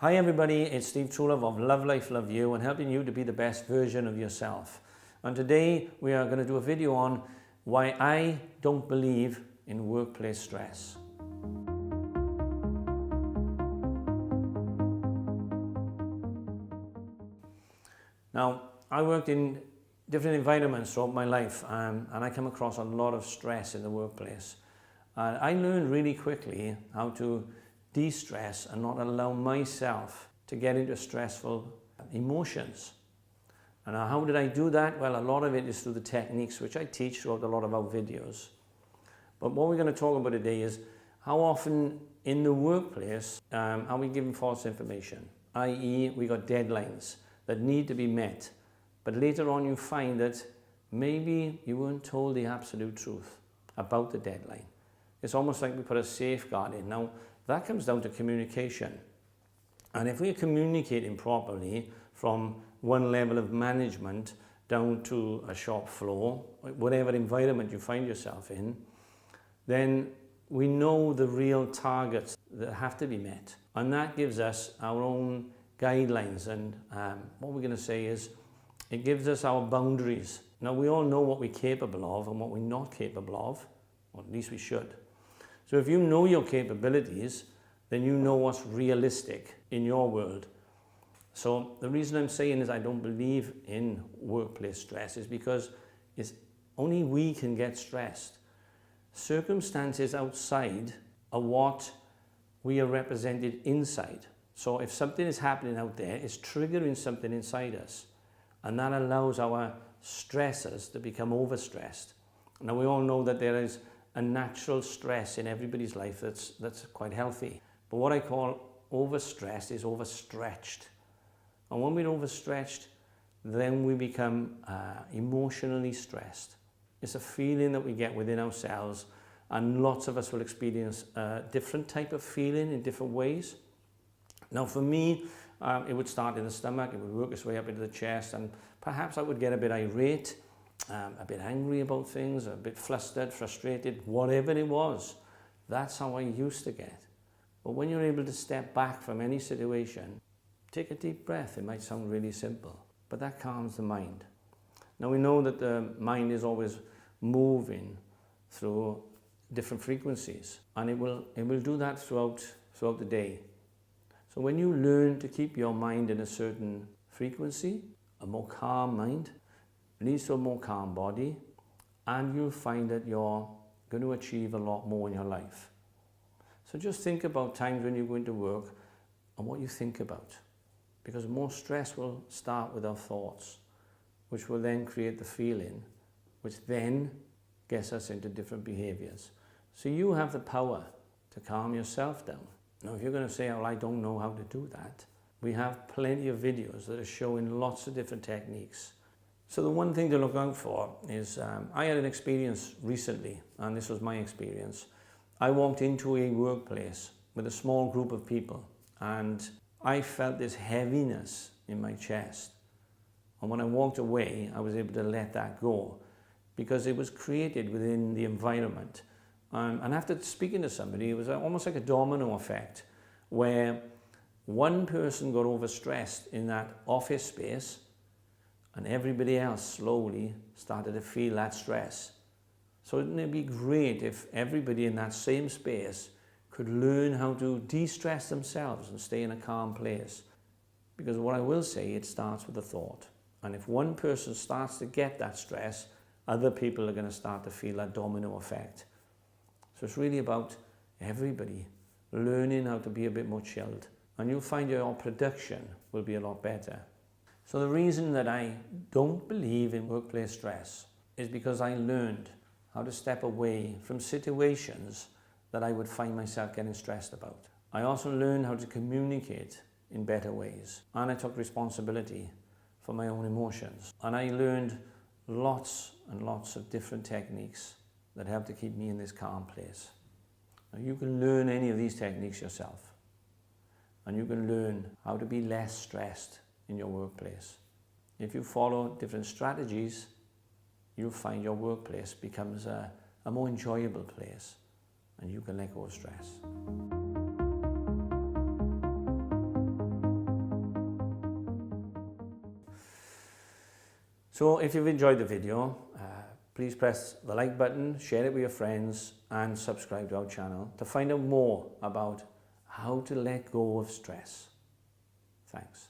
Hi everybody, it's Steve Truelove of Love Life, Love You, and helping you to be the best version of yourself. And today we are going to do a video on why I don't believe in workplace stress. Now, I worked in different environments throughout my life and I come across a lot of stress in the workplace. And I learned really quickly how to de-stress and not allow myself to get into stressful emotions. And how did I do that? Well, a lot of it is through the techniques which I teach throughout a lot of our videos. But what we're going to talk about today is how often in the workplace are we given false information, i.e. we got deadlines that need to be met, but later on you find that maybe you weren't told the absolute truth about the deadline. It's almost like we put a safeguard in. Now, that comes down to communication. And if we're communicating properly from one level of management down to a shop floor, whatever environment you find yourself in, then we know the real targets that have to be met. And that gives us our own guidelines. And what we're going to say is, it gives us our boundaries. Now, we all know what we're capable of and what we're not capable of, or at least we should. So if you know your capabilities, then you know what's realistic in your world. So the reason I'm saying is I don't believe in workplace stress is because it's only we can get stressed. Circumstances outside are what we are represented inside. So if something is happening out there, it's triggering something inside us. And that allows our stressors to become overstressed. Now we all know that there is a natural stress in everybody's life that's quite healthy. But what I call overstressed is overstretched. And when we're overstretched, then we become emotionally stressed. It's a feeling that we get within ourselves, and lots of us will experience a different type of feeling in different ways. Now for me, it would start in the stomach, it would work its way up into the chest, and perhaps I would get a bit irate, a bit angry about things, a bit flustered, frustrated, whatever it was. That's how I used to get. But when you're able to step back from any situation, take a deep breath. It might sound really simple, but that calms the mind. Now we know that the mind is always moving through different frequencies, and it will do that throughout the day. So when you learn to keep your mind in a certain frequency, a more calm mind leads to a more calm body, and you'll find that you're going to achieve a lot more in your life. So just think about times when you go into work and what you think about, because more stress will start with our thoughts, which will then create the feeling, which then gets us into different behaviors. So you have the power to calm yourself down. Now, if you're going to say, well, I don't know how to do that, we have plenty of videos that are showing lots of different techniques. So the one thing to look out for is, I had an experience recently, and this was my experience. I walked into a workplace with a small group of people, and I felt this heaviness in my chest. And when I walked away, I was able to let that go because it was created within the environment. And after speaking to somebody, it was almost like a domino effect where one person got overstressed in that office space and everybody else slowly started to feel that stress. So wouldn't it be great if everybody in that same space could learn how to de-stress themselves and stay in a calm place? Because what I will say, it starts with a thought. And if one person starts to get that stress, other people are going to start to feel that domino effect. So it's really about everybody learning how to be a bit more chilled. And you'll find your production will be a lot better. So the reason that I don't believe in workplace stress is because I learned how to step away from situations that I would find myself getting stressed about. I also learned how to communicate in better ways, and I took responsibility for my own emotions. And I learned lots and lots of different techniques that help to keep me in this calm place. Now you can learn any of these techniques yourself, and you can learn how to be less stressed in your workplace. If you follow different strategies, you'll find your workplace becomes a more enjoyable place, and you can let go of stress. So if you've enjoyed the video, please press the like button, share it with your friends, and subscribe to our channel to find out more about how to let go of stress. Thanks.